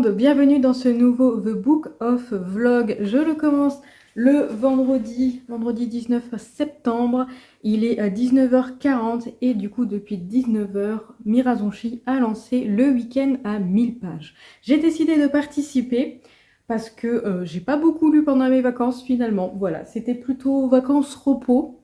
monde, bienvenue dans ce nouveau The Book of Vlog. Je le commence le vendredi 19 septembre. Il est à 19h40 et du coup depuis 19h, Mirazonchi a lancé le week-end à 1000 pages. J'ai décidé de participer parce que j'ai pas beaucoup lu pendant mes vacances finalement. Voilà, c'était plutôt vacances repos.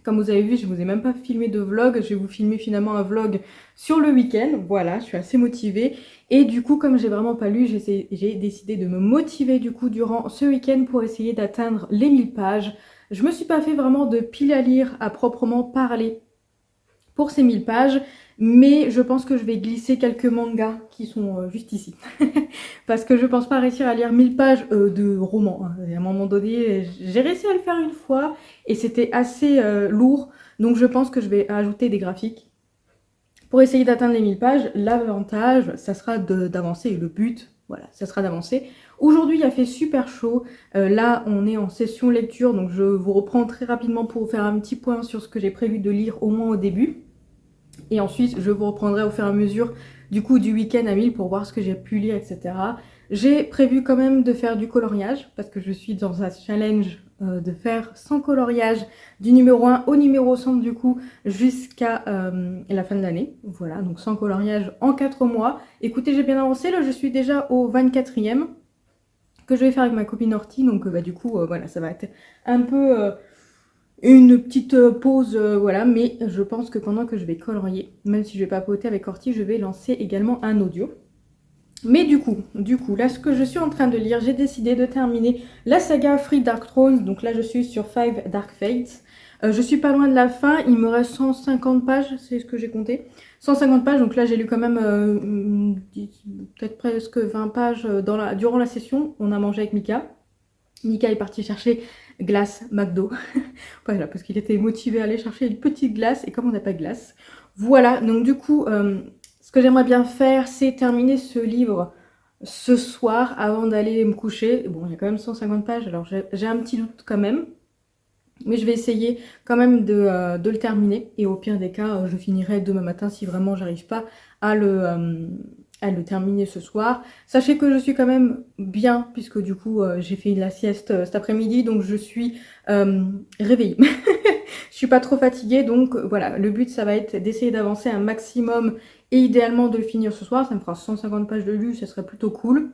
Comme vous avez vu, je ne vous ai même pas filmé de vlog, je vais vous filmer finalement un vlog sur le week-end. Voilà, je suis assez motivée. Et du coup, comme j'ai vraiment pas lu, j'ai décidé de me motiver du coup durant ce week-end pour essayer d'atteindre les 1000 pages. Je me suis pas fait vraiment de pile à lire à proprement parler pour ces 1000 pages, mais je pense que je vais glisser quelques mangas qui sont juste ici. Parce que je pense pas réussir à lire 1000 pages de romans. Hein. À un moment donné, j'ai réussi à le faire une fois et c'était assez lourd. Donc je pense que je vais ajouter des graphiques. Pour essayer d'atteindre les 1000 pages, l'avantage, ça sera d'avancer. Le but, voilà, ça sera d'avancer. Aujourd'hui, il a fait super chaud. Là, on est en session lecture, donc je vous reprends très rapidement pour faire un petit point sur ce que j'ai prévu de lire au moins au début. Et ensuite, je vous reprendrai au fur et à mesure du coup du week-end à 1000 pour voir ce que j'ai pu lire, etc. J'ai prévu quand même de faire du coloriage parce que je suis dans un challenge de faire sans coloriage du numéro 1 au numéro 100 du coup jusqu'à la fin de l'année. Voilà, donc sans coloriage en 4 mois. Écoutez, j'ai bien avancé, là je suis déjà au 24e que je vais faire avec ma copine Horty. Donc du coup, voilà, ça va être un peu... une petite pause, voilà, mais je pense que pendant que je vais colorier, même si je vais papoter avec Horty, je vais lancer également un audio. Mais du coup, là, ce que je suis en train de lire, j'ai décidé de terminer la saga Free Dark Thrones. Donc là, je suis sur 5 Dark Fates. Je suis pas loin de la fin, il me reste 150 pages, c'est ce que j'ai compté. 150 pages, donc là, j'ai lu quand même peut-être presque 20 pages durant la session. On a mangé avec Mika. Mika est parti chercher glace McDo. Voilà, parce qu'il était motivé à aller chercher une petite glace et comme on n'a pas de glace. Voilà, donc du coup, ce que j'aimerais bien faire, c'est terminer ce livre ce soir avant d'aller me coucher. Bon, il y a quand même 150 pages, alors j'ai un petit doute quand même. Mais je vais essayer quand même de le terminer. Et au pire des cas, je finirai demain matin si vraiment j'arrive pas à le terminer ce soir. Sachez que je suis quand même bien, puisque du coup, j'ai fait la sieste cet après-midi, donc je suis réveillée. Je suis pas trop fatiguée, donc voilà, le but, ça va être d'essayer d'avancer un maximum et idéalement de le finir ce soir. Ça me fera 150 pages de lu, ça serait plutôt cool.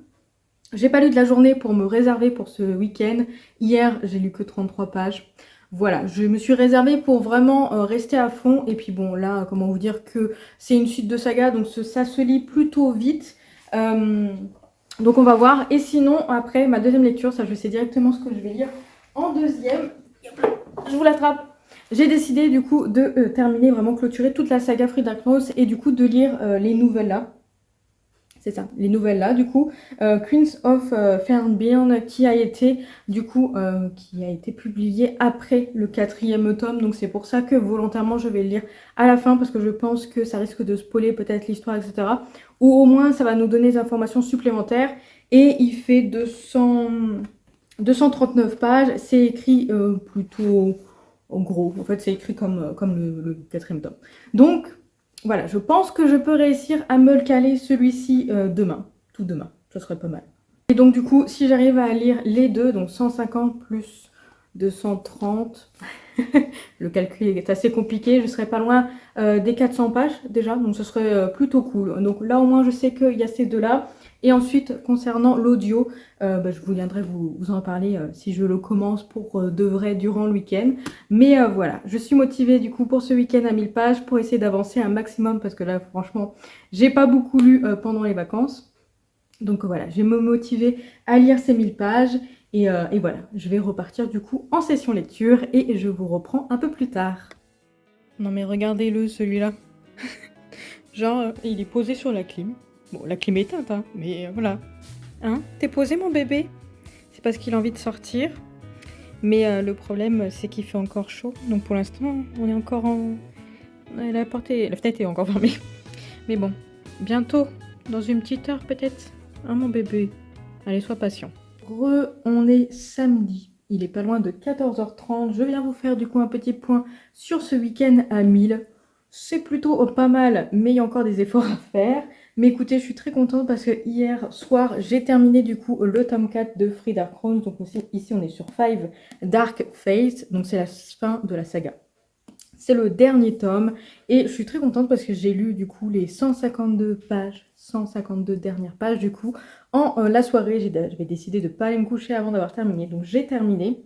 J'ai pas lu de la journée pour me réserver pour ce week-end. Hier, j'ai lu que 33 pages. Voilà, je me suis réservée pour vraiment rester à fond. Et puis bon, là, comment vous dire que c'est une suite de saga, donc ça se lit plutôt vite. Donc on va voir. Et sinon, après, ma deuxième lecture, ça je sais directement ce que je vais lire en deuxième. Je vous l'attrape. J'ai décidé du coup de terminer, vraiment clôturer toute la saga Free Dark Thrones et du coup de lire les nouvelles là. C'est ça, les nouvelles là, du coup, Queens of Fernbirn qui a été, du coup, qui a été publié après le 4e tome. Donc c'est pour ça que volontairement je vais le lire à la fin parce que je pense que ça risque de spoiler peut-être l'histoire, etc. Ou au moins ça va nous donner des informations supplémentaires. Et il fait 239 pages. C'est écrit plutôt en gros. En fait, c'est écrit comme le 4e tome. Donc voilà, je pense que je peux réussir à me le caler celui-ci demain. Tout demain, ça serait pas mal. Et donc du coup, si j'arrive à lire les deux, donc 150 plus 230, le calcul est assez compliqué, je serais pas loin des 400 pages déjà, donc ce serait plutôt cool. Donc là au moins je sais qu'il y a ces deux-là. Et ensuite, concernant l'audio, je vous viendrai vous en parler si je le commence pour de vrai durant le week-end. Mais voilà, je suis motivée du coup pour ce week-end à 1000 pages pour essayer d'avancer un maximum parce que là, franchement, j'ai pas beaucoup lu pendant les vacances. Donc voilà, je vais me motiver à lire ces 1000 pages. Et voilà, je vais repartir du coup en session lecture et je vous reprends un peu plus tard. Non mais regardez-le celui-là. Genre, il est posé sur la clim. Bon, la clim est éteinte, hein, mais voilà. Hein? T'es posé, mon bébé? C'est parce qu'il a envie de sortir. Mais le problème, c'est qu'il fait encore chaud. Donc pour l'instant, on est encore en... La fenêtre est encore fermée. Mais bon, bientôt, dans une petite heure peut-être. Hein, mon bébé? Allez, sois patient. On est samedi. Il est pas loin de 14h30. Je viens vous faire du coup un petit point sur ce week-end à 1000. C'est plutôt pas mal, mais il y a encore des efforts à faire. Mais écoutez, je suis très contente parce que hier soir, j'ai terminé du coup le tome 4 de Free Dark Throne. Donc aussi, ici, on est sur Five Dark Fates. Donc c'est la fin de la saga. C'est le dernier tome et je suis très contente parce que j'ai lu du coup les 152 pages, 152 dernières pages du coup en la soirée. J'avais décidé de ne pas aller me coucher avant d'avoir terminé. Donc j'ai terminé.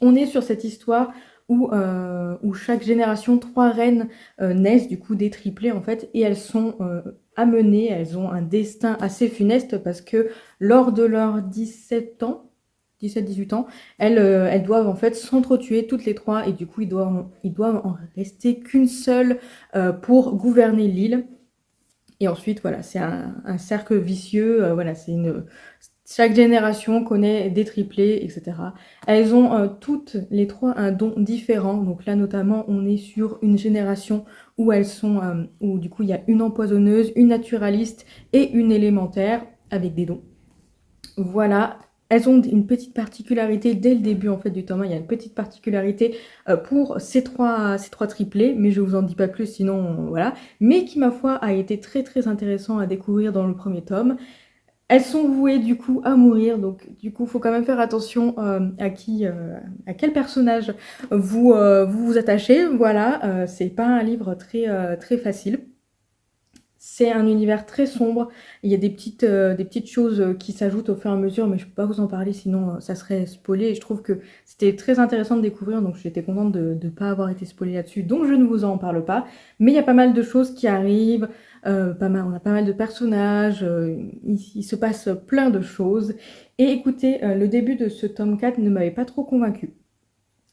On est sur cette histoire où chaque génération, 3 reines naissent du coup des triplés en fait, et elles sont amenées, elles ont un destin assez funeste parce que lors de leurs 17 ans, 17-18 ans, elles doivent en fait s'entretuer toutes les 3 et du coup ils doivent en rester qu'une seule pour gouverner l'île. Et ensuite, voilà, c'est un cercle vicieux. Voilà, chaque génération connaît des triplés, etc. Elles ont toutes les 3 un don différent. Donc là, notamment, on est sur une génération où où du coup, il y a une empoisonneuse, une naturaliste et une élémentaire avec des dons. Voilà. Elles ont une petite particularité dès le début en fait du tome 1. Il y a une petite particularité pour ces trois triplés, mais je vous en dis pas plus sinon voilà. Mais qui ma foi a été très très intéressant à découvrir dans le premier tome. Elles sont vouées du coup à mourir, donc du coup il faut quand même faire attention à quel personnage vous attachez. Voilà, c'est pas un livre très facile. C'est un univers très sombre. Il y a des petites choses qui s'ajoutent au fur et à mesure, mais je ne peux pas vous en parler, sinon ça serait spoilé. Et je trouve que c'était très intéressant de découvrir, donc j'étais contente de ne pas avoir été spoilée là-dessus. Donc je ne vous en parle pas. Mais il y a pas mal de choses qui arrivent, on a pas mal de personnages, il se passe plein de choses. Et écoutez, le début de ce tome 4 ne m'avait pas trop convaincue.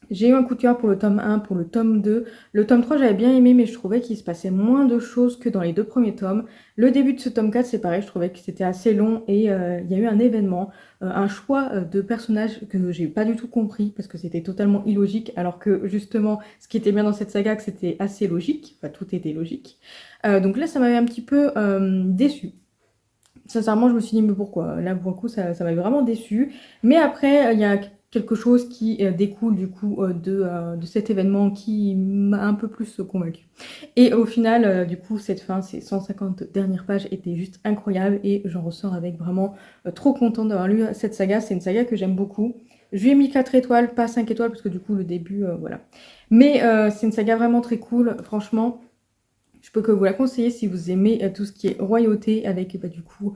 J'ai eu un coup de cœur pour le tome 1, pour le tome 2. Le tome 3, j'avais bien aimé, mais je trouvais qu'il se passait moins de choses que dans les 2 premiers tomes. Le début de ce tome 4, c'est pareil, je trouvais que c'était assez long et il y a eu un événement, un choix de personnages que j'ai pas du tout compris parce que c'était totalement illogique, alors que justement, ce qui était bien dans cette saga, que c'était assez logique, enfin tout était logique. Donc là, ça m'avait un petit peu déçue. Sincèrement, je me suis dit, mais pourquoi? Là, pour le coup, ça m'avait vraiment déçue. Mais après, il y a quelque chose qui découle du coup de cet événement qui m'a un peu plus convaincue. Et au final, du coup, cette fin, ces 150 dernières pages étaient juste incroyables et j'en ressors avec vraiment trop contente d'avoir lu cette saga. C'est une saga que j'aime beaucoup. Je lui ai mis 4 étoiles, pas 5 étoiles, parce que du coup, le début, voilà. Mais c'est une saga vraiment très cool, franchement. Je peux que vous la conseiller si vous aimez tout ce qui est royauté avec du coup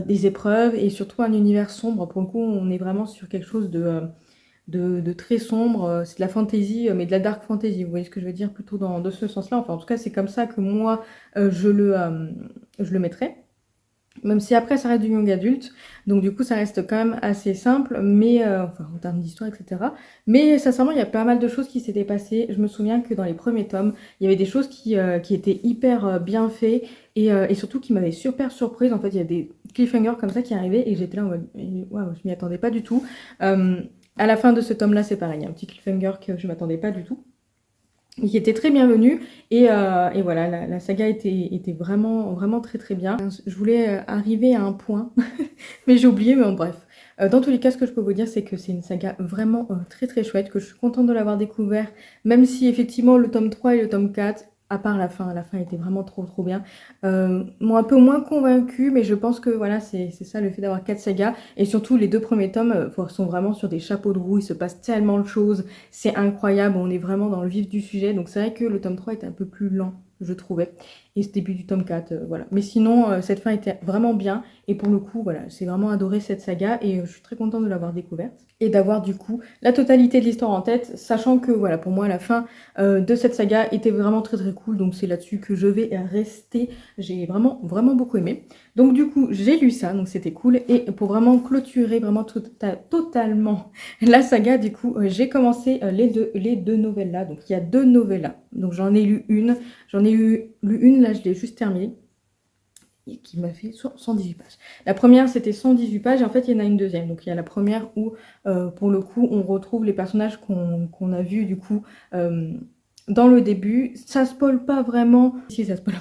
des épreuves et surtout un univers sombre. Pour le coup, on est vraiment sur quelque chose de très sombre. C'est de la fantasy, mais de la dark fantasy. Vous voyez ce que je veux dire? Plutôt dans ce sens-là. Enfin, en tout cas, c'est comme ça que moi, je le mettrais. Même si après ça reste du young adulte, donc du coup ça reste quand même assez simple, mais enfin en termes d'histoire, etc. Mais sincèrement, il y a pas mal de choses qui s'étaient passées. Je me souviens que dans les premiers tomes, il y avait des choses qui étaient hyper bien faites et surtout qui m'avaient super surprise. En fait, il y a des cliffhangers comme ça qui arrivaient et j'étais là en mode waouh, je m'y attendais pas du tout. À la fin de ce tome-là, c'est pareil, il y a un petit cliffhanger que je m'attendais pas du tout, qui était très bienvenue et voilà, la saga était vraiment, vraiment très très bien. Je voulais arriver à un point, mais j'ai oublié, mais bon, bref. Dans tous les cas, ce que je peux vous dire, c'est que c'est une saga vraiment très très chouette, que je suis contente de l'avoir découvert, même si effectivement le tome 3 et le tome 4, à part la fin était vraiment trop trop bien, m'ont un peu moins convaincue, mais je pense que voilà, c'est ça le fait d'avoir 4 sagas, et surtout les 2 premiers tomes sont vraiment sur des chapeaux de roue, il se passe tellement de choses, c'est incroyable, on est vraiment dans le vif du sujet, donc c'est vrai que le tome 3 était un peu plus lent, je trouvais, et ce début du tome 4, voilà. Mais sinon, cette fin était vraiment bien, et pour le coup, voilà, j'ai vraiment adoré cette saga, et je suis très contente de l'avoir découverte, et d'avoir du coup la totalité de l'histoire en tête, sachant que voilà, pour moi, la fin de cette saga était vraiment très très cool, donc c'est là-dessus que je vais rester. J'ai vraiment vraiment beaucoup aimé. Donc du coup, j'ai lu ça, donc c'était cool, et pour vraiment clôturer vraiment totalement la saga, du coup, j'ai commencé les deux novellas là. Donc il y a 2 novellas, donc j'en ai lu une, lu une, là je l'ai juste terminée, et qui m'a fait 118 pages. La première c'était 118 pages et en fait il y en a une deuxième. Donc il y a la première où pour le coup on retrouve les personnages qu'on a vus du coup dans le début. Ça spoil pas vraiment, si ça spoil,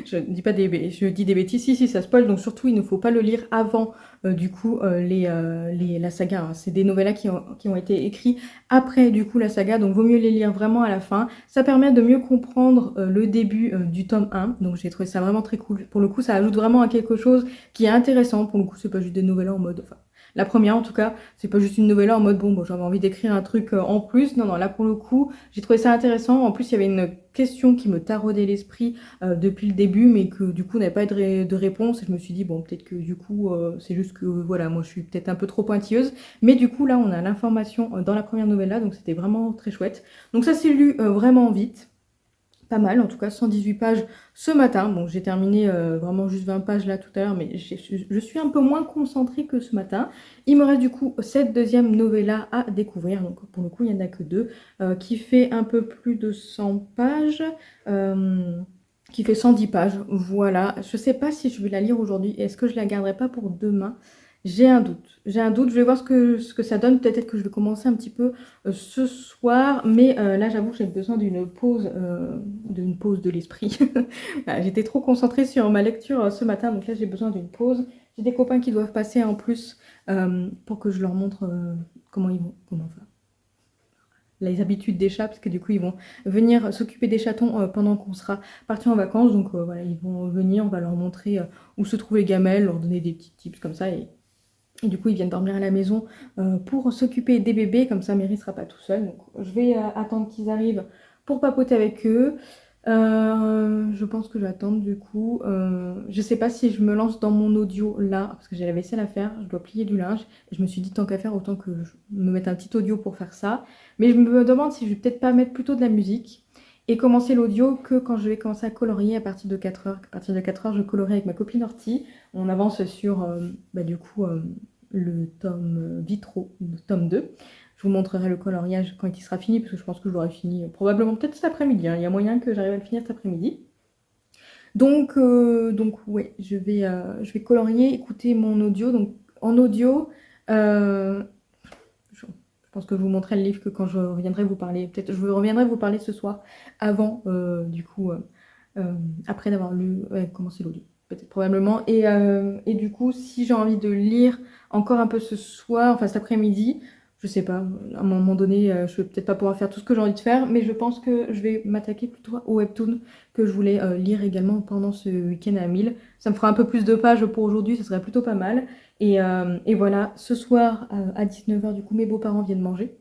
je dis des bêtises, si ça spoil, donc surtout il ne faut pas le lire avant du coup la saga, hein. C'est des novellas qui ont été écrits après du coup la saga, donc vaut mieux les lire vraiment à la fin. Ça permet de mieux comprendre le début du tome 1, donc j'ai trouvé ça vraiment très cool. Pour le coup ça ajoute vraiment à quelque chose qui est intéressant, pour le coup c'est pas juste des novellas en mode... Enfin, la première en tout cas, c'est pas juste une novella en mode bon j'avais envie d'écrire un truc en plus. Non, là pour le coup, j'ai trouvé ça intéressant. En plus, il y avait une question qui me taraudait l'esprit depuis le début, mais que du coup n'avait pas de réponse. Et je me suis dit, bon, peut-être que du coup, c'est juste que voilà, moi je suis peut-être un peu trop pointilleuse. Mais du coup, là, on a l'information dans la première novella, donc c'était vraiment très chouette. Donc ça s'est lu vraiment vite. Pas mal, en tout cas 118 pages ce matin. Bon, j'ai terminé vraiment juste 20 pages là tout à l'heure, mais je suis un peu moins concentrée que ce matin. Il me reste du coup cette deuxième novella à découvrir, donc pour le coup il n'y en a que deux, qui fait un peu plus de 100 pages, qui fait 110 pages, voilà. Je sais pas si je vais la lire aujourd'hui, est-ce que je la garderai pas pour demain? J'ai un doute, je vais voir ce que ça donne, peut-être que je vais commencer un petit peu ce soir, mais là j'avoue que j'ai besoin d'une pause de l'esprit. Voilà, j'étais trop concentrée sur ma lecture ce matin, donc là j'ai besoin d'une pause. J'ai des copains qui doivent passer en plus pour que je leur montre comment faire les habitudes des chats, parce que du coup ils vont venir s'occuper des chatons pendant qu'on sera parti en vacances, donc voilà, ils vont venir, on va leur montrer où se trouvent les gamelles, leur donner des petits tips comme ça, et du coup, ils viennent dormir à la maison pour s'occuper des bébés. Comme ça, Mary ne sera pas tout seul. Donc, je vais attendre qu'ils arrivent pour papoter avec eux. Je pense que je vais attendre du coup. Je ne sais pas si je me lance dans mon audio là, parce que j'ai la vaisselle à faire. Je dois plier du linge. Et je me suis dit, tant qu'à faire, autant que je me mette un petit audio pour faire ça. Mais je me demande si je vais peut-être pas mettre plutôt de la musique et commencer l'audio que quand je vais commencer à colorier à partir de 4 heures. À partir de 4 heures, je colorie avec ma copine Horty. On avance sur du coup le tome Vitro, le tome 2. Je vous montrerai le coloriage quand il sera fini, parce que je pense que je l'aurai fini probablement peut-être cet après-midi, hein. Il y a moyen que j'arrive à le finir cet après-midi. Donc ouais, je vais colorier, écouter mon audio. Donc en audio, je pense que je vous montrerai le livre que quand je reviendrai vous parler. Peut-être je reviendrai vous parler ce soir, avant du coup, après d'avoir lu, commencé l'audio. Peut-être probablement. Et du coup, si j'ai envie de lire encore un peu ce soir, enfin cet après-midi, je sais pas, à un moment donné, je vais peut-être pas pouvoir faire tout ce que j'ai envie de faire, mais je pense que je vais m'attaquer plutôt au webtoon que je voulais lire également pendant ce week-end à 1000. Ça me fera un peu plus de pages pour aujourd'hui, ça serait plutôt pas mal. Et voilà, ce soir à 19h, du coup, mes beaux-parents viennent manger.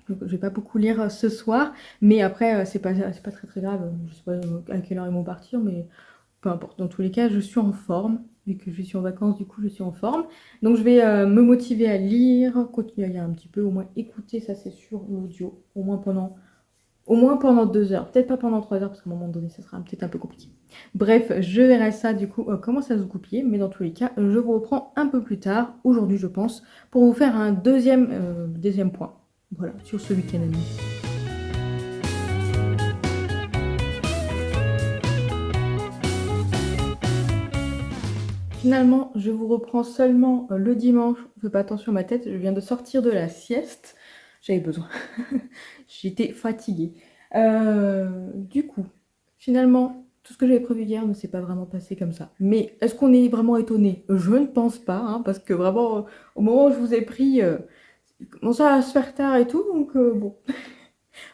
Donc, je vais pas beaucoup lire ce soir, mais après, c'est pas très très grave. Je sais pas à quelle heure ils vont partir, mais peu importe. Dans tous les cas, je suis en forme. Vu que je suis en vacances, du coup, je suis en forme. Donc, je vais me motiver à lire, continuer à lire un petit peu, au moins écouter, ça c'est sûr, l'audio, au moins pendant 2 heures. Peut-être pas pendant 3 heures, parce qu'à un moment donné, ça sera peut-être un peu compliqué. Bref, je verrai ça, du coup, comment ça se goupiller. Mais dans tous les cas, je vous reprends un peu plus tard, aujourd'hui, je pense, pour vous faire un deuxième point. Voilà, sur ce week-end ami. Finalement, je vous reprends seulement le dimanche. Faites pas attention à ma tête, je viens de sortir de la sieste. J'avais besoin. J'étais fatiguée. Du coup, finalement, tout ce que j'avais prévu hier ne s'est pas vraiment passé comme ça. Mais est-ce qu'on est vraiment étonné? Je ne pense pas, hein, parce que vraiment, au moment où je vous ai pris, il commençait à se faire tard et tout, donc bon.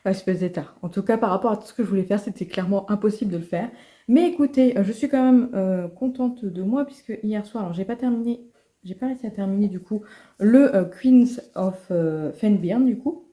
Ouais, je faisais tard. En tout cas, par rapport à tout ce que je voulais faire, c'était clairement impossible de le faire. Mais écoutez, je suis quand même contente de moi, puisque hier soir, alors j'ai pas réussi à terminer du coup le Queens of Fenbyrn du coup.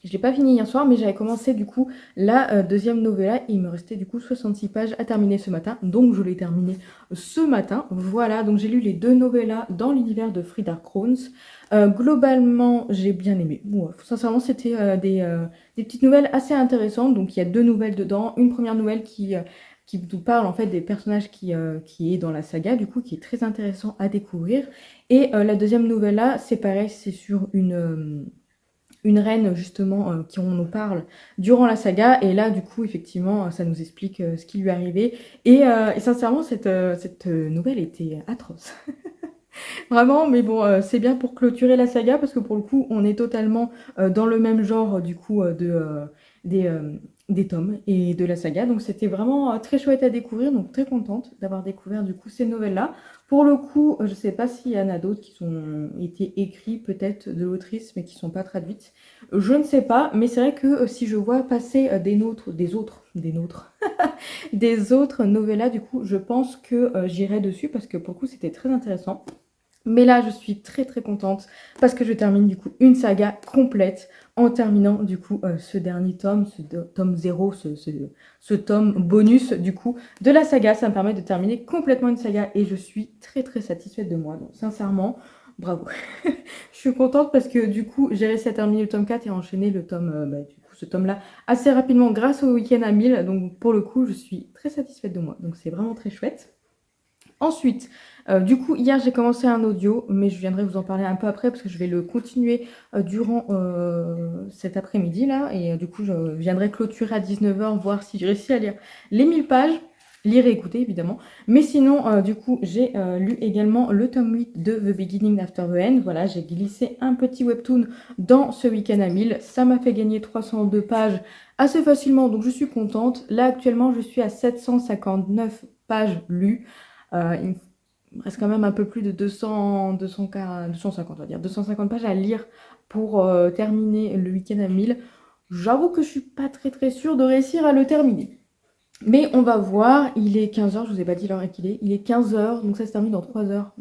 Je l'ai pas fini hier soir, mais j'avais commencé du coup la deuxième novella et il me restait du coup 66 pages à terminer ce matin. Donc je l'ai terminé ce matin. Voilà, donc j'ai lu les 2 novellas dans l'univers de Frida Krohns. Globalement, j'ai bien aimé. Bon, sincèrement, c'était des petites nouvelles assez intéressantes. Donc il y a 2 nouvelles dedans. Une première nouvelle qui nous parle en fait des personnages qui est dans la saga, du coup, qui est très intéressant à découvrir. Et la deuxième novella, c'est pareil, c'est sur une reine justement qui on nous parle durant la saga, et là du coup effectivement ça nous explique ce qui lui est arrivé, et sincèrement cette nouvelle était atroce. Vraiment, mais bon, c'est bien pour clôturer la saga, parce que pour le coup on est totalement dans le même genre du coup des des tomes et de la saga. Donc c'était vraiment très chouette à découvrir, donc très contente d'avoir découvert du coup ces nouvelles-là. Pour le coup, je sais pas s'il y en a d'autres qui ont été écrits peut-être de l'autrice mais qui sont pas traduites. Je ne sais pas, mais c'est vrai que si je vois passer des autres novellas, du coup, je pense que j'irai dessus parce que pour le coup, c'était très intéressant. Mais là, je suis très très contente parce que je termine du coup une saga complète en terminant du coup ce dernier tome, tome 0, ce tome bonus du coup de la saga. Ça me permet de terminer complètement une saga et je suis très très satisfaite de moi. Donc sincèrement, bravo. Je suis contente parce que du coup, j'ai réussi à terminer le tome 4 et à enchaîner le tome, du coup, ce tome-là assez rapidement grâce au week-end à 1000. Donc pour le coup, je suis très satisfaite de moi. Donc c'est vraiment très chouette. Ensuite, du coup, hier j'ai commencé un audio, mais je viendrai vous en parler un peu après parce que je vais le continuer durant cet après-midi là. Et du coup, je viendrai clôturer à 19h, voir si j'ai réussi à lire les 1000 pages. Lire et écouter évidemment. Mais sinon, du coup, j'ai lu également le tome 8 de The Beginning After the End. Voilà, j'ai glissé un petit webtoon dans ce week-end à 1000. Ça m'a fait gagner 302 pages assez facilement, donc je suis contente. Là, actuellement, je suis à 759 pages lues. Il me reste quand même un peu plus de 250, on va dire, 250 pages à lire pour terminer le week-end à 1000. J'avoue que je suis pas très très sûre de réussir à le terminer. Mais on va voir, il est 15h, je vous ai pas dit l'heure qu'il est. Il est 15h, donc ça se termine dans 3 heures.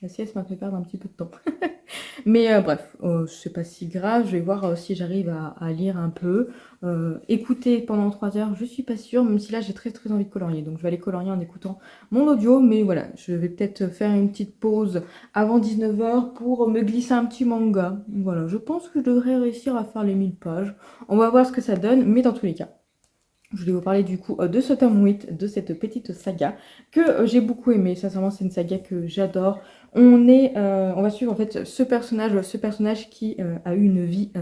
La sieste m'a fait perdre un petit peu de temps. Mais bref, c'est pas si grave. Je vais voir si j'arrive à lire un peu. Écouter pendant 3 heures, je suis pas sûre, même si là j'ai très très envie de colorier. Donc je vais aller colorier en écoutant mon audio. Mais voilà, je vais peut-être faire une petite pause avant 19h pour me glisser un petit manga. Voilà, je pense que je devrais réussir à faire les 1000 pages. On va voir ce que ça donne, mais dans tous les cas. Je voulais vous parler du coup de ce tome 8, de cette petite saga que j'ai beaucoup aimé. Sincèrement, c'est une saga que j'adore. On va suivre en fait ce personnage qui a eu une vie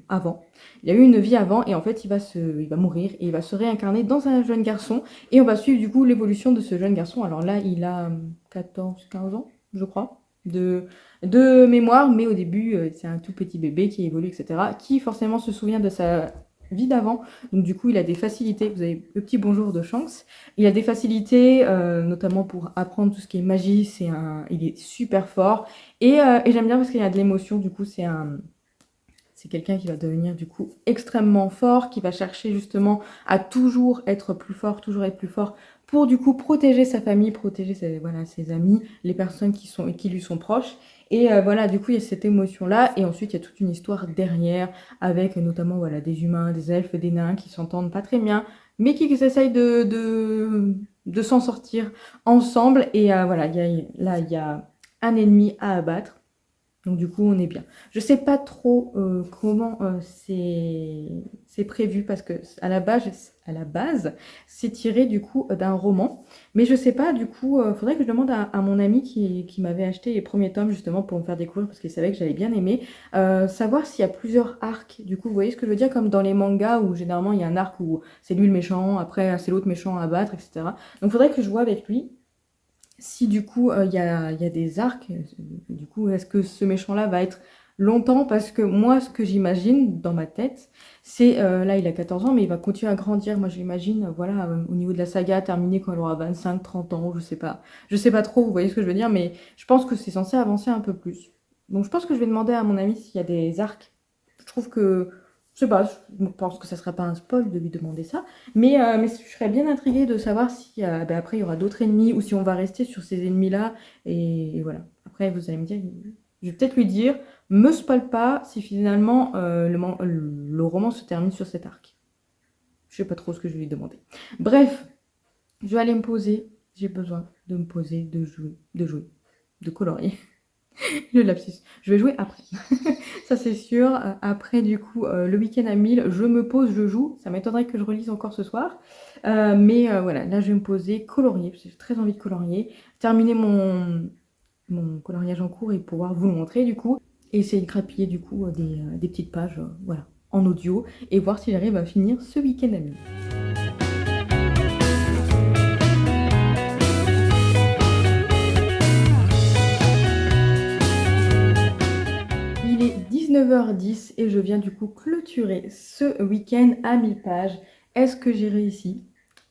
avant. Il a eu une vie avant et en fait il va mourir et il va se réincarner dans un jeune garçon. Et on va suivre du coup l'évolution de ce jeune garçon. Alors là, il a 14-15 ans, je crois, de mémoire, mais au début, c'est un tout petit bébé qui évolue, etc. Qui forcément se souvient de sa vie d'avant. Donc du coup, il a des facilités. Vous avez le petit bonjour de Shanks. Il a des facilités, notamment pour apprendre tout ce qui est magie. Il est super fort. Et j'aime bien parce qu'il y a de l'émotion. Du coup, c'est quelqu'un qui va devenir du coup extrêmement fort, qui va chercher justement à toujours être plus fort, pour du coup protéger sa famille, protéger ses amis, les personnes qui lui sont proches. Et voilà, du coup, il y a cette émotion-là. Et ensuite, il y a toute une histoire derrière, avec notamment voilà, des humains, des elfes, des nains qui s'entendent pas très bien, mais qui essayent de s'en sortir ensemble. Et voilà, il y a un ennemi à abattre. Donc du coup, on est bien. Je sais pas trop comment c'est prévu parce que à la base, c'est tiré du coup d'un roman. Mais je sais pas, du coup, faudrait que je demande à mon ami qui m'avait acheté les premiers tomes justement pour me faire découvrir parce qu'il savait que j'allais bien aimer. Savoir s'il y a plusieurs arcs. Du coup, vous voyez ce que je veux dire? Comme dans les mangas où généralement il y a un arc où c'est lui le méchant, après c'est l'autre méchant à abattre, etc. Donc faudrait que je vois avec lui. Si du coup il y a des arcs, du coup est-ce que ce méchant-là va être longtemps? Parce que moi ce que j'imagine dans ma tête, c'est là il a 14 ans mais il va continuer à grandir. Moi j'imagine voilà au niveau de la saga terminée quand il aura 25-30 ans, je sais pas. Je sais pas trop, vous voyez ce que je veux dire, mais je pense que c'est censé avancer un peu plus. Donc je pense que je vais demander à mon ami s'il y a des arcs. Je trouve que, je sais pas, je pense que ça serait pas un spoil de lui demander ça. Mais je serais bien intriguée de savoir si après il y aura d'autres ennemis ou si on va rester sur ces ennemis-là. Et voilà. Après, vous allez me dire, je vais peut-être lui dire, me spoil pas si finalement le roman se termine sur cet arc. Je sais pas trop ce que je vais lui demander. Bref, je vais aller me poser. J'ai besoin de me poser, de jouer, de colorier. Le lapsus. Je vais jouer après. Ça c'est sûr. Après du coup le week-end à 1000, je me pose, je joue. Ça m'étonnerait que je relise encore ce soir. Mais voilà, là je vais me poser, colorier, parce que j'ai très envie de colorier. Terminer mon coloriage en cours et pouvoir vous le montrer du coup. Et essayer de grappiller du coup des petites pages voilà, en audio. Et voir si j'arrive à finir ce week-end à 1000. Il est 19h10 et je viens du coup clôturer ce week-end à 1000 pages. Est-ce que j'ai réussi?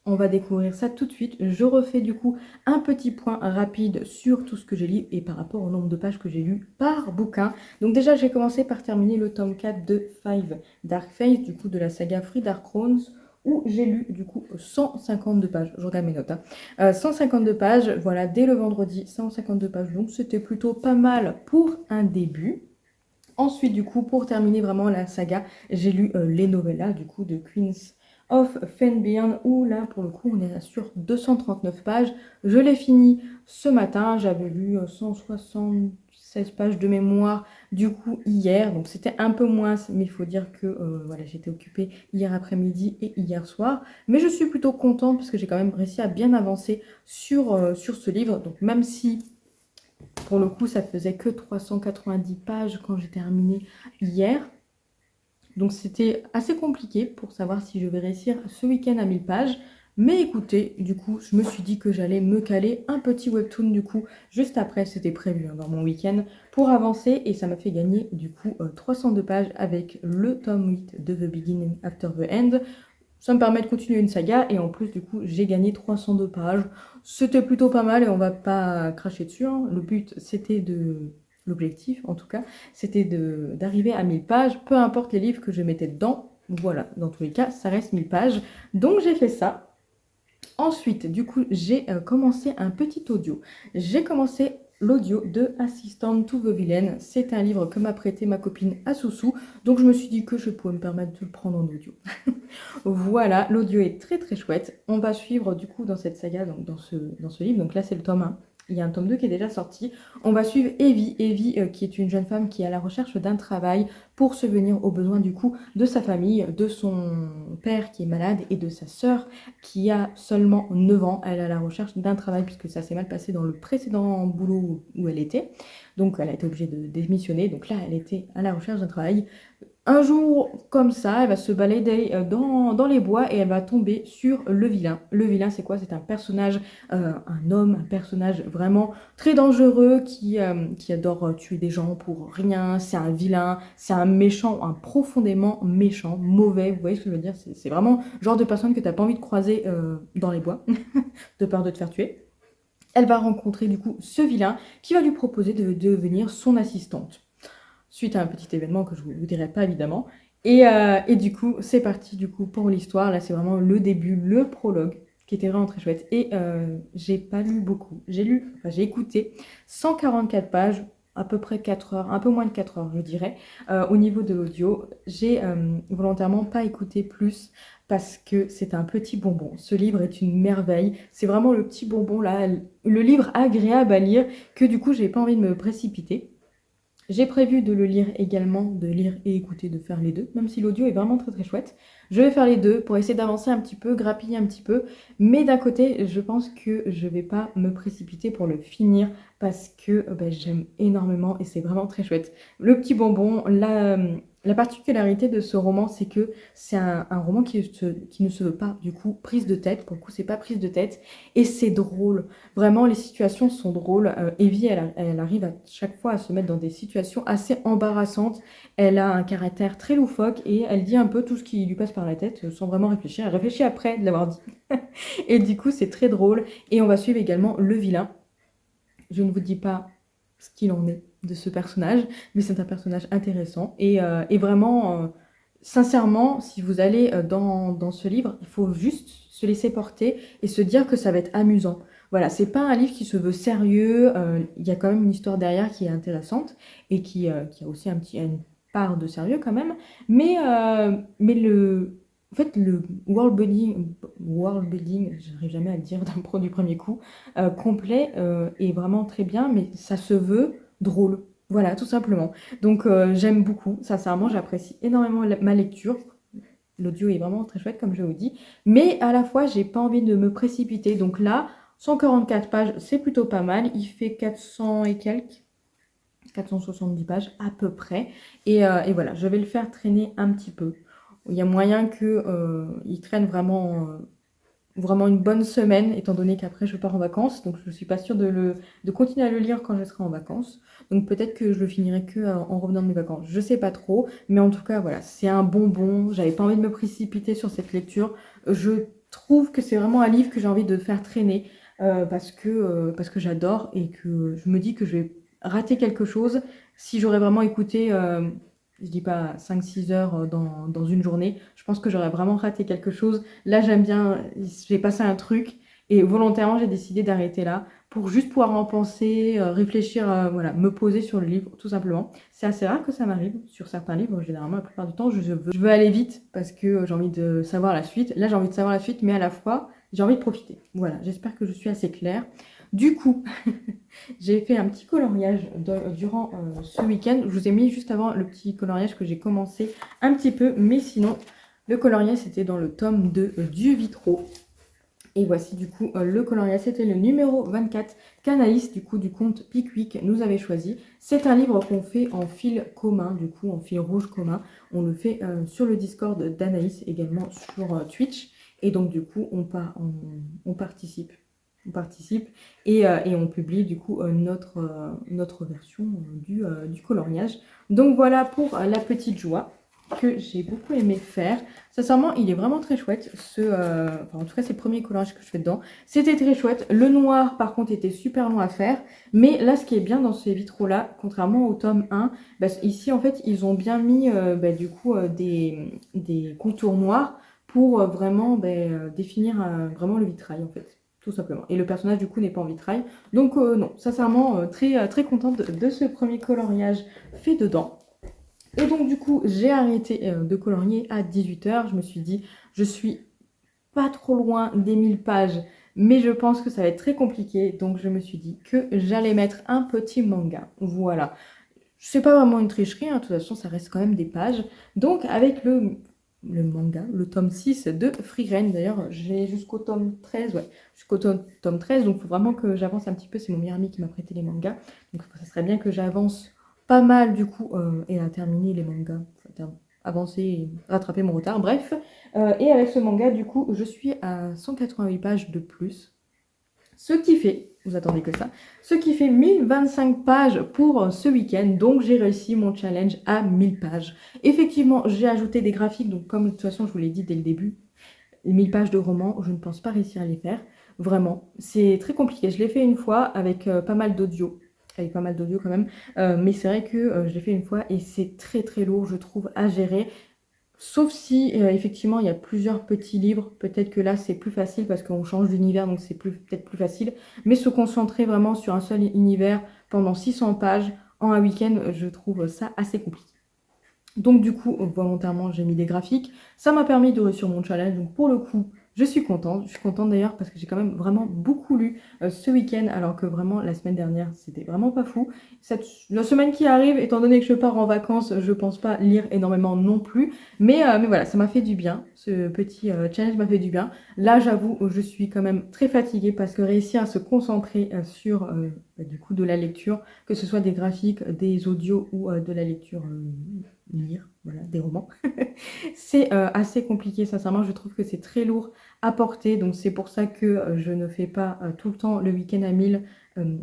On va découvrir ça tout de suite. Je refais du coup un petit point rapide sur tout ce que j'ai lu et par rapport au nombre de pages que j'ai lues par bouquin. Donc déjà, j'ai commencé par terminer le tome 4 de Five Dark Face, du coup de la saga Free Dark Thrones, où j'ai lu du coup 152 pages. Je regarde mes notes. 152 pages, voilà, dès le vendredi, 152 pages. Donc c'était plutôt pas mal pour un début. Ensuite, du coup, pour terminer vraiment la saga, j'ai lu les novellas du coup de Queens of Fenbyrn, où là, pour le coup, on est sur 239 pages. Je l'ai fini ce matin, j'avais lu 176 pages de mémoire du coup hier, donc c'était un peu moins, mais il faut dire que voilà, j'étais occupée hier après-midi et hier soir. Mais je suis plutôt contente parce que j'ai quand même réussi à bien avancer sur ce livre, donc même si pour le coup, ça faisait que 390 pages quand j'ai terminé hier. Donc c'était assez compliqué pour savoir si je vais réussir ce week-end à 1000 pages. Mais écoutez, du coup, je me suis dit que j'allais me caler un petit webtoon du coup, juste après, c'était prévu dans mon week-end, pour avancer. Et ça m'a fait gagner du coup 302 pages avec le tome 8 de The Beginning After the End. Ça me permet de continuer une saga et en plus du coup j'ai gagné 302 pages. C'était plutôt pas mal et on va pas cracher dessus, hein. Le but c'était l'objectif en tout cas, c'était d'arriver à 1000 pages, peu importe les livres que je mettais dedans. Voilà, dans tous les cas, ça reste 1000 pages. Donc j'ai fait ça. Ensuite, du coup, j'ai commencé un petit audio. J'ai commencé l'audio de Assistant to the Villain. C'est un livre que m'a prêté ma copine Asusu, donc je me suis dit que je pouvais me permettre de le prendre en audio. Voilà, l'audio est très très chouette. On va suivre du coup dans cette saga, donc dans ce livre, donc là c'est le tome 1. Il y a un tome 2 qui est déjà sorti. On va suivre Evie, qui est une jeune femme qui est à la recherche d'un travail pour subvenir aux besoins du coup de sa famille, de son père qui est malade et de sa sœur qui a seulement 9 ans. Elle est à la recherche d'un travail puisque ça s'est mal passé dans le précédent boulot où elle était. Donc elle a été obligée de démissionner. Donc là, elle était à la recherche d'un travail. Un jour, comme ça, elle va se balader dans les bois et elle va tomber sur le vilain. Le vilain, c'est quoi? C'est un personnage, un homme, un personnage vraiment très dangereux qui adore tuer des gens pour rien. C'est un vilain, c'est un méchant, un profondément méchant, mauvais. Vous voyez ce que je veux dire? C'est vraiment le genre de personne que tu n'as pas envie de croiser dans les bois, de peur de te faire tuer. Elle va rencontrer du coup ce vilain qui va lui proposer de devenir son assistante suite à un petit événement que je ne vous dirai pas évidemment. Et du coup, c'est parti du coup pour l'histoire. Là, c'est vraiment le début, le prologue, qui était vraiment très chouette. Et j'ai pas lu beaucoup. J'ai écouté 144 pages, à peu près 4 heures, un peu moins de 4 heures, je dirais, au niveau de l'audio. J'ai volontairement pas écouté plus parce que c'est un petit bonbon. Ce livre est une merveille. C'est vraiment le petit bonbon là, le livre agréable à lire que du coup, j'ai pas envie de me précipiter. J'ai prévu de le lire également, de lire et écouter, de faire les deux, même si l'audio est vraiment très très chouette. Je vais faire les deux pour essayer d'avancer un petit peu, grappiller un petit peu, mais d'un côté, je pense que je vais pas me précipiter pour le finir parce que j'aime énormément et c'est vraiment très chouette. Le petit bonbon, la particularité de ce roman, c'est que c'est un roman qui ne se veut pas du coup prise de tête. Pour le coup, c'est pas prise de tête et c'est drôle. Vraiment, les situations sont drôles. Evie, elle arrive à chaque fois à se mettre dans des situations assez embarrassantes. Elle a un caractère très loufoque et elle dit un peu tout ce qui lui passe par la tête sans vraiment réfléchir. Elle réfléchit après de l'avoir dit. Et du coup, c'est très drôle. Et on va suivre également le vilain. Je ne vous dis pas ce qu'il en est de ce personnage, mais c'est un personnage intéressant. Et vraiment, sincèrement, si vous allez dans ce livre, il faut juste se laisser porter et se dire que ça va être amusant. Voilà, c'est pas un livre qui se veut sérieux, il y a quand même une histoire derrière qui est intéressante et qui a aussi une part de sérieux quand même, mais en fait, le world building, j'arrive jamais à le dire du premier coup, complet est vraiment très bien, mais ça se veut drôle. Voilà, tout simplement. Donc j'aime beaucoup, sincèrement, j'apprécie énormément ma lecture. L'audio est vraiment très chouette, comme je vous dis. Mais à la fois, j'ai pas envie de me précipiter. Donc là, 144 pages, c'est plutôt pas mal. Il fait 400 et quelques, 470 pages à peu près. Et voilà, je vais le faire traîner un petit peu. Il y a moyen qu'il traîne vraiment une bonne semaine, étant donné qu'après je pars en vacances. Donc je ne suis pas sûre de continuer à le lire quand je serai en vacances. Donc peut-être que je le finirai que en revenant de mes vacances. Je sais pas trop. Mais en tout cas, voilà, c'est un bonbon. J'avais pas envie de me précipiter sur cette lecture. Je trouve que c'est vraiment un livre que j'ai envie de faire traîner parce que j'adore et que je me dis que je vais rater quelque chose si j'aurais vraiment écouté, je dis pas 5-6 heures dans une journée. Je pense que j'aurais vraiment raté quelque chose. Là, j'aime bien, j'ai passé un truc et volontairement, j'ai décidé d'arrêter là pour juste pouvoir en penser, réfléchir, voilà, me poser sur le livre, tout simplement. C'est assez rare que ça m'arrive sur certains livres. Généralement, la plupart du temps, je veux aller vite parce que j'ai envie de savoir la suite. Là, j'ai envie de savoir la suite, mais à la fois, j'ai envie de profiter. Voilà, j'espère que je suis assez claire. Du coup, j'ai fait un petit coloriage durant ce week-end. Je vous ai mis juste avant le petit coloriage que j'ai commencé un petit peu, mais sinon, le coloriage, c'était dans le tome de Dieu Vitraux. Et voici du coup le coloriage, c'était le numéro 24 qu'Anaïs du coup du compte Pickwick nous avait choisi. C'est un livre qu'on fait en fil commun, du coup en fil rouge commun. On le fait sur le Discord d'Anaïs, également sur Twitch. Et donc du coup on participe. On participe et on publie du coup notre version du coloriage. Donc voilà pour la petite joie que j'ai beaucoup aimé faire. Sincèrement, il est vraiment très chouette. Enfin, en tout cas, c'est le premier coloriage que je fais dedans. C'était très chouette. Le noir, par contre, était super long à faire. Mais là, ce qui est bien dans ces vitraux-là, contrairement au tome 1, bah, ici, en fait, ils ont bien mis du coup des contours noirs pour vraiment définir vraiment le vitrail, en fait. Tout simplement. Et le personnage, du coup, n'est pas en vitrail. Donc, non, sincèrement, très contente de ce premier coloriage fait dedans. Et donc du coup, j'ai arrêté de colorier à 18 h. Je me suis dit, je suis pas trop loin des 1000 pages, mais je pense que ça va être très compliqué. Donc je me suis dit que j'allais mettre un petit manga. Voilà. C'est pas vraiment une tricherie, hein. De toute façon, ça reste quand même des pages. Donc avec le manga, le tome 6 de Frieren. D'ailleurs, j'ai jusqu'au tome 13, ouais, jusqu'au tome 13, donc il faut vraiment que j'avance un petit peu. C'est mon meilleur ami qui m'a prêté les mangas. Donc ça serait bien que j'avance pas mal du coup et à terminer les mangas, avancer et rattraper mon retard, bref. Et avec ce manga, du coup, je suis à 188 pages de plus. Ce qui fait, vous attendez que ça, ce qui fait 1025 pages pour ce week-end. Donc j'ai réussi mon challenge à 1000 pages. Effectivement, j'ai ajouté des graphiques, donc comme de toute façon je vous l'ai dit dès le début, 1000 pages de romans, je ne pense pas réussir à les faire. Vraiment, c'est très compliqué. Je l'ai fait une fois avec pas mal d'audio. Avec pas mal d'audio quand même. Mais c'est vrai que je l'ai fait une fois et c'est très lourd, je trouve, à gérer. Sauf si, effectivement, il y a plusieurs petits livres. Peut-être que là, c'est plus facile parce qu'on change d'univers, donc c'est peut-être plus facile. Mais se concentrer vraiment sur un seul univers pendant 600 pages en un week-end, je trouve ça assez compliqué. Donc du coup, volontairement, j'ai mis des graphiques. Ça m'a permis de réussir mon challenge. Donc pour le coup, je suis contente. Je suis contente d'ailleurs parce que j'ai quand même vraiment beaucoup lu ce week-end, alors que vraiment la semaine dernière, c'était vraiment pas fou. La semaine qui arrive, étant donné que je pars en vacances, je pense pas lire énormément non plus. Mais voilà, ça m'a fait du bien. Ce petit challenge m'a fait du bien. Là, j'avoue, je suis quand même très fatiguée parce que réussir à se concentrer sur du coup de la lecture, que ce soit des graphiques, des audios ou de la lecture lire, voilà, des romans. C'est assez compliqué, sincèrement, je trouve que c'est très lourd à porter, donc c'est pour ça que je ne fais pas tout le temps le week-end à 1000.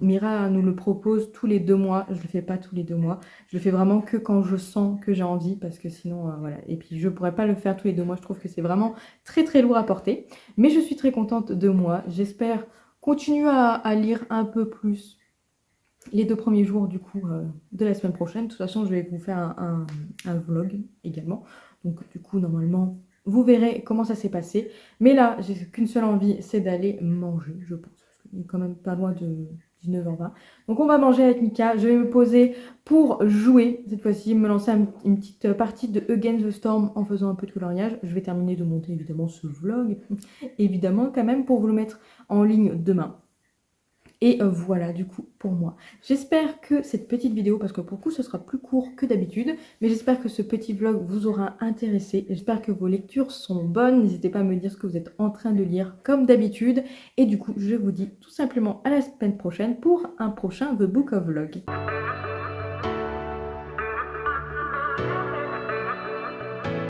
Mira nous le propose tous les 2 mois, je le fais pas tous les 2 mois, je le fais vraiment que quand je sens que j'ai envie, parce que sinon, voilà, et puis je pourrais pas le faire tous les 2 mois, je trouve que c'est vraiment très lourd à porter, mais je suis très contente de moi, j'espère continuer à lire un peu plus les 2 premiers jours du coup de la semaine prochaine. De toute façon, je vais vous faire un vlog également. Donc du coup, normalement, vous verrez comment ça s'est passé. Mais là, j'ai qu'une seule envie, c'est d'aller manger, je pense. Parce qu'il est quand même pas loin de 19h20. Donc on va manger avec Mika. Je vais me poser pour jouer. Cette fois-ci, me lancer une petite partie de Against the Storm en faisant un peu de coloriage. Je vais terminer de monter évidemment ce vlog. Évidemment, quand même, pour vous le mettre en ligne demain. Et voilà du coup pour moi. J'espère que cette petite vidéo, parce que pour le coup ce sera plus court que d'habitude, mais j'espère que ce petit vlog vous aura intéressé. J'espère que vos lectures sont bonnes. N'hésitez pas à me dire ce que vous êtes en train de lire comme d'habitude. Et du coup je vous dis tout simplement à la semaine prochaine pour un prochain The Book of Vlog.